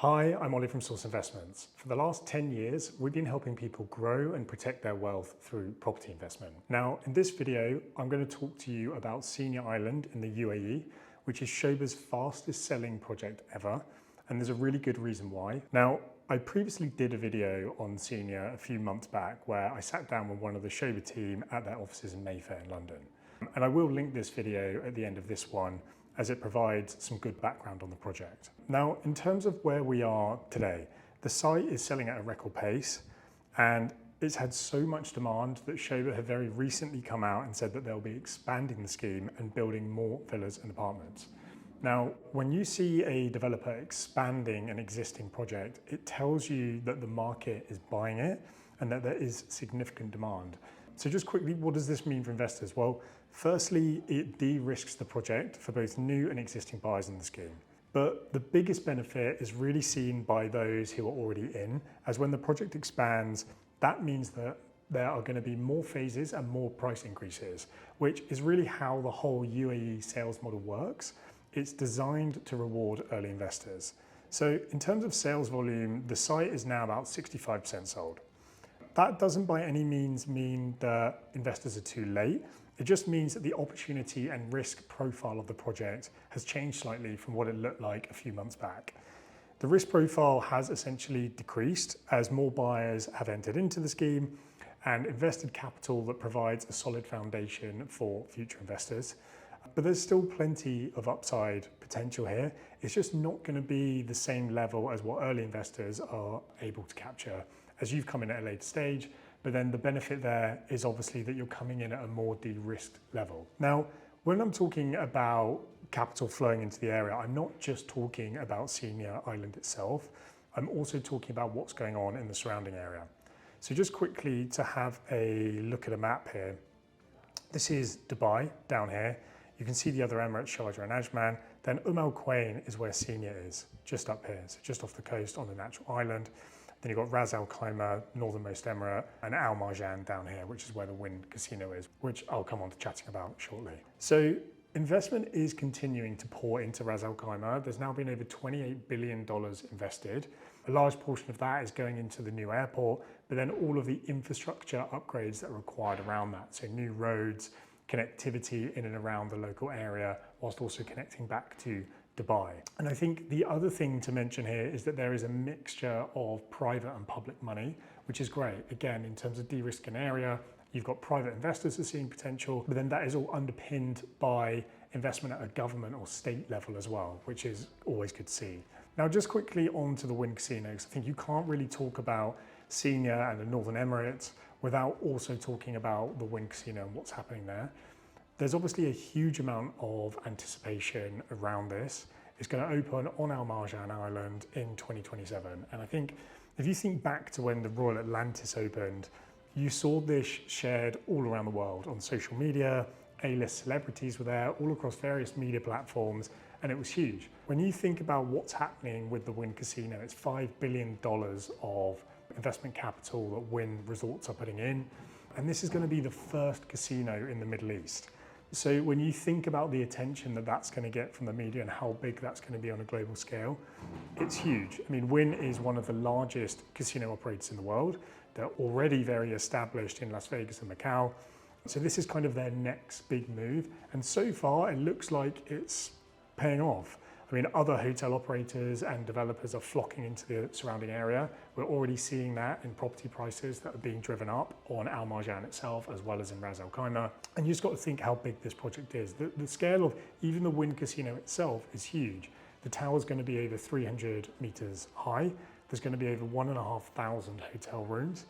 Hi, I'm Ollie from Source Investments. For the last 10 years, we've been helping people grow and protect their wealth through property investment. Now, in this video, I'm going to talk to you about Siniya Island in the UAE, which is Sobha's fastest selling project ever. And there's a really good reason why. Now, I previously did a video on Siniya a few months back where I sat down with one of the Sobha team at their offices in Mayfair in London. And I will link this video at the end of this one as it provides some good background on the project. Now, in terms of where we are today, the site is selling at a record pace and it's had so much demand that Sobha have very recently come out and said that they'll be expanding the scheme and building more villas and apartments. Now, when you see a developer expanding an existing project, it tells you that the market is buying it and that there is significant demand. So just quickly, what does this mean for investors? Well, firstly, it de-risks the project for both new and existing buyers in the scheme. But the biggest benefit is really seen by those who are already in, as when the project expands, that means that there are going to be more phases and more price increases, which is really how the whole UAE sales model works. It's designed to reward early investors. So in terms of sales volume, the site is now about 65% sold. That doesn't by any means mean that investors are too late. It just means that the opportunity and risk profile of the project has changed slightly from what it looked like a few months back. The risk profile has essentially decreased as more buyers have entered into the scheme and invested capital that provides a solid foundation for future investors. But there's still plenty of upside potential here. It's just not going to be the same level as what early investors are able to capture as you've come in at a later stage, but then the benefit there is obviously that you're coming in at a more de-risked level. Now, when I'm talking about capital flowing into the area, I'm not just talking about Siniya Island itself, I'm also talking about what's going on in the surrounding area. So just quickly to have a look at a map here. This is Dubai down here. You can see the other Emirates, Sharjah and Ajman. Then Al Quwain is where Siniya is, just up here, so just off the coast on the natural island. Then you've got Khaimah, northernmost emirate, and Al Marjan down here, which is where the Wynn Casino is, which I'll come on to chatting about shortly. So investment is continuing to pour into Khaimah. There's now been over $28 billion invested. A large portion of that is going into the new airport, but then all of the infrastructure upgrades that are required around that. So new roads, connectivity in and around the local area, whilst also connecting back to Dubai. And I think the other thing to mention here is that there is a mixture of private and public money, which is great. Again, in terms of de-risking area, you've got private investors who are seeing potential, but then that is all underpinned by investment at a government or state level as well, which is always good to see. Now, just quickly on to the Wynn Casino, because I think you can't really talk about Siniya and the Northern Emirates without also talking about the Wynn Casino and what's happening there. There's obviously a huge amount of anticipation around this. It's going to open on Al Marjan Island in 2027. And I think if you think back to when the Royal Atlantis opened, you saw this shared all around the world on social media. A-list celebrities were there all across various media platforms, and it was huge. When you think about what's happening with the Wynn Casino, it's $5 billion of investment capital that Wynn Resorts are putting in. And this is going to be the first casino in the Middle East. So when you think about the attention that that's going to get from the media and how big that's going to be on a global scale, it's huge. I mean, Wynn is one of the largest casino operators in the world. They're already very established in Las Vegas and Macau. So this is kind of their next big move. And so far, it looks like it's paying off. I mean, other hotel operators and developers are flocking into the surrounding area. We're already seeing that in property prices that are being driven up on Al Marjan itself, as well as in Khaimah. And you just got to think how big this project is. The scale of even the Wynn Casino itself is huge. The tower is going to be over 300 meters high. There's going to be over 1,500 hotel rooms.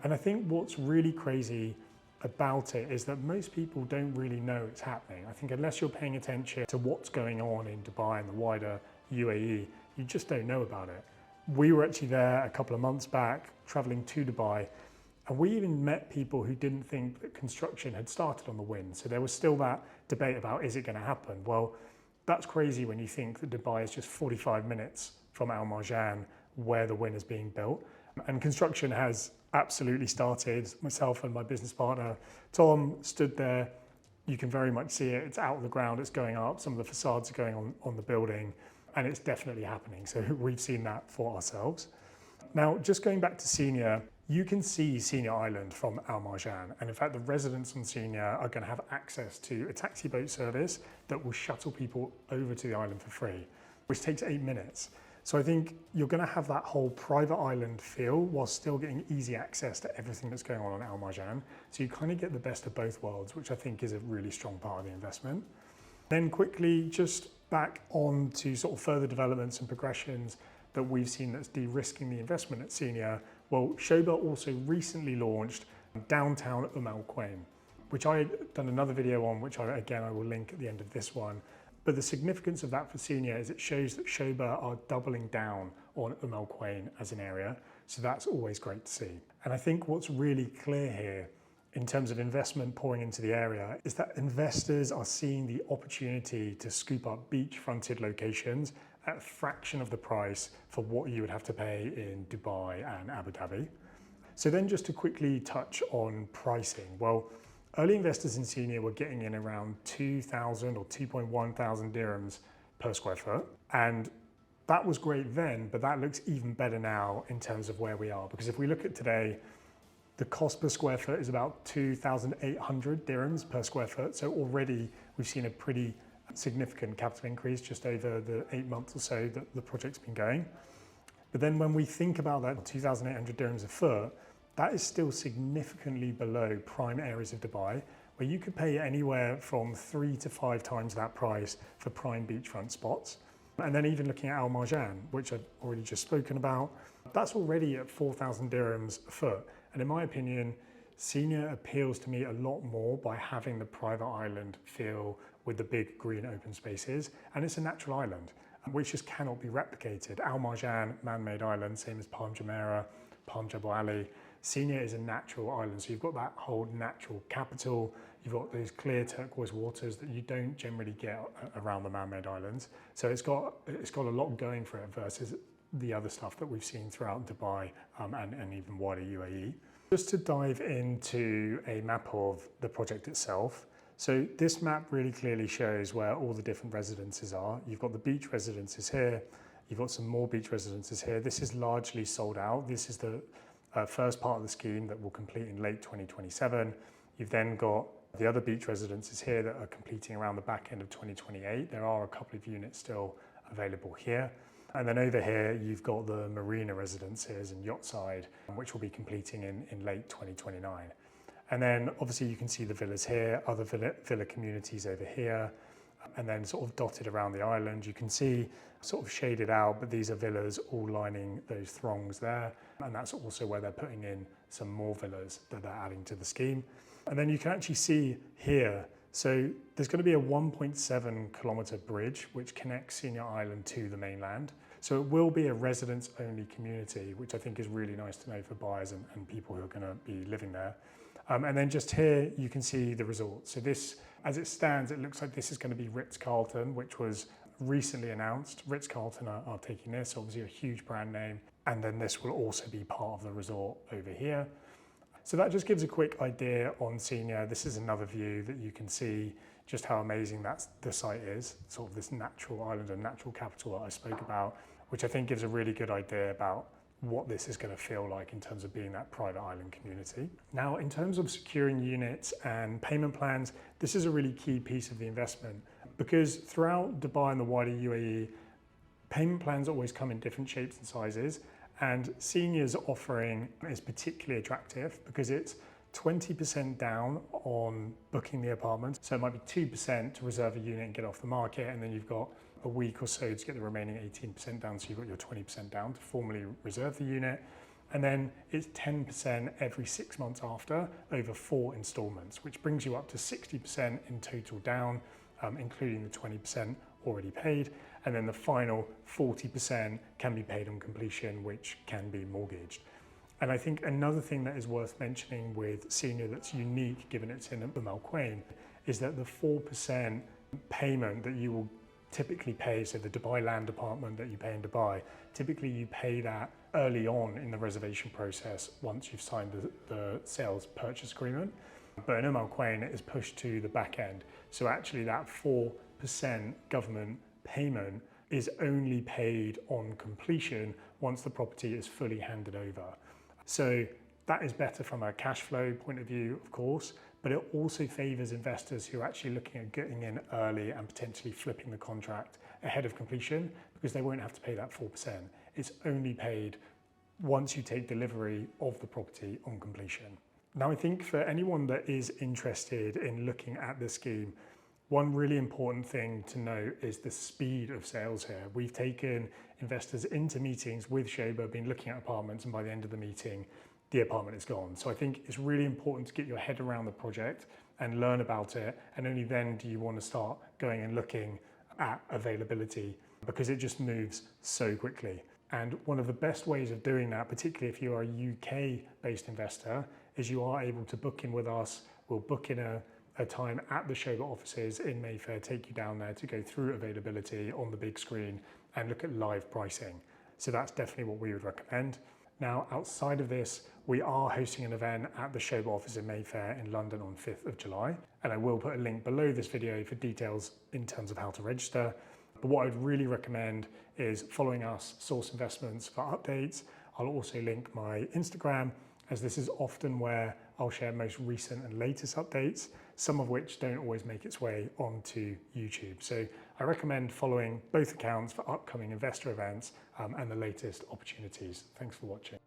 And I think what's really crazy about it is that most people don't really know it's happening. I think unless you're paying attention to what's going on in Dubai and the wider UAE, you just don't know about it. We were actually there a couple of months back, traveling to Dubai, and we even met people who didn't think that construction had started on the Wynn. So there was still that debate about, is it going to happen? Well, that's crazy when you think that Dubai is just 45 minutes from Al Marjan, where the Wynn is being built. And construction has absolutely started. Myself and my business partner, Tom, stood there You can very much see it. It's out of the ground, it's going up. Some of the facades are going on the building. and it's definitely happening. So we've seen that for ourselves. Now, just going back to Siniya, you can see Siniya Island from Al Marjan, and in fact the residents on Siniya are going to have access to a taxi boat service that will shuttle people over to the island for free, which takes 8 minutes. So I think you're going to have that whole private island feel while still getting easy access to everything that's going on Al Marjan. So you kind of get the best of both worlds, which I think is a really strong part of the investment. Then quickly, just back on to sort of further developments and progressions that we've seen that's de-risking the investment at Siniya. Well, Sobha also recently launched downtown Al Quwain, which I had done another video on, which I will link at the end of this one. But the significance of that for Siniya is it shows that Sobha are doubling down on Al Quwain as an area. So that's always great to see. And I think what's really clear here in terms of investment pouring into the area is that investors are seeing the opportunity to scoop up beach-fronted locations at a fraction of the price for what you would have to pay in Dubai and Abu Dhabi. So then just to quickly touch on pricing. Well, early investors in Siniya were getting in around 2,000 or 2.1 thousand dirhams per square foot. And that was great then, but that looks even better now in terms of where we are. Because if we look at today, the cost per square foot is about 2,800 dirhams per square foot. So already we've seen a pretty significant capital increase just over the 8 months or so that the project's been going. But then when we think about that 2,800 dirhams a foot, that is still significantly below prime areas of Dubai, where you could pay anywhere from 3 to 5 times that price for prime beachfront spots. And then even looking at Al Marjan, which I've already just spoken about, that's already at 4,000 dirhams a foot. And in my opinion, Siniya appeals to me a lot more by having the private island feel with the big green open spaces. And it's a natural island, which just cannot be replicated. Al Marjan, man-made island, same as Palm Jumeirah, Palm Jebel Ali. Siniya is a natural island. So you've got that whole natural capital. You've got those clear turquoise waters that you don't generally get around the man-made islands. So it's got a lot going for it versus the other stuff that we've seen throughout Dubai and even wider UAE. Just to dive into a map of the project itself. So this map really clearly shows where all the different residences are. You've got the beach residences here. You've got some more beach residences here. This is largely sold out. This is the first part of the scheme that will complete in late 2027. You've then got the other beach residences here that are completing around the back end of 2028. There are a couple of units still available here. And then over here, you've got the marina residences and yachtside, which will be completing in late 2029. And then obviously you can see the villas here, other villa communities over here, and then sort of dotted around the island. You can see sort of shaded out, but these are villas all lining those throngs there. And that's also where they're putting in some more villas that they're adding to the scheme. And then you can actually see here, so there's going to be a 1.7 kilometre bridge which connects Siniya Island to the mainland. So it will be a residents-only community, which I think is really nice to know for buyers and people who are going to be living there. And then just here, you can see the resort. So this, as it stands, it looks like this is going to be Ritz-Carlton, which was recently announced. Ritz-Carlton are taking this, obviously a huge brand name. And then this will also be part of the resort over here. So that just gives a quick idea on Siniya. This is another view that you can see just how amazing the site is, sort of this natural island and natural capital that I spoke about, which I think gives a really good idea about what this is going to feel like in terms of being that private island community. Now, in terms of securing units and payment plans, this is a really key piece of the investment because throughout Dubai and the wider UAE, payment plans always come in different shapes and sizes. And Siniya's offering is particularly attractive because it's 20% down on booking the apartment. So it might be 2% to reserve a unit and get off the market. And then you've got a week or so to get the remaining 18% down. So you've got your 20% down to formally reserve the unit. And then it's 10% every 6 months after over 4 installments, which brings you up to 60% in total down, including the 20% already paid. And then the final 40% can be paid on completion, which can be mortgaged. And I think another thing that is worth mentioning with Siniya that's unique, given it's in Umm Al Quwain, is that the 4% payment that you will typically pay, so the Dubai land apartment that you pay in Dubai, typically you pay that early on in the reservation process once you've signed the sales purchase agreement. But in Umm Al Quwain, it is pushed to the back end. So actually that 4% government payment is only paid on completion once the property is fully handed over. So that is better from a cash flow point of view, of course, but it also favours investors who are actually looking at getting in early and potentially flipping the contract ahead of completion, because they won't have to pay that 4%. It's only paid once you take delivery of the property on completion. Now, I think for anyone that is interested in looking at this scheme, one really important thing to note is the speed of sales here. We've taken investors into meetings with Sobha, been looking at apartments, and by the end of the meeting, the apartment is gone. So I think it's really important to get your head around the project and learn about it, and only then do you want to start going and looking at availability, because it just moves so quickly. And one of the best ways of doing that, particularly if you are a UK-based investor, is you are able to book in with us. We'll book in a time at the Sobha offices in Mayfair, take you down there to go through availability on the big screen and look at live pricing. So that's definitely what we would recommend. Now, outside of this, we are hosting an event at the Sobha office in Mayfair in London on 5th of July. And I will put a link below this video for details in terms of how to register. But what I'd really recommend is following us, Source Investments, for updates. I'll also link my Instagram, as this is often where I'll share most recent and latest updates, some of which don't always make its way onto YouTube. So I recommend following both accounts for upcoming investor events and the latest opportunities. Thanks for watching.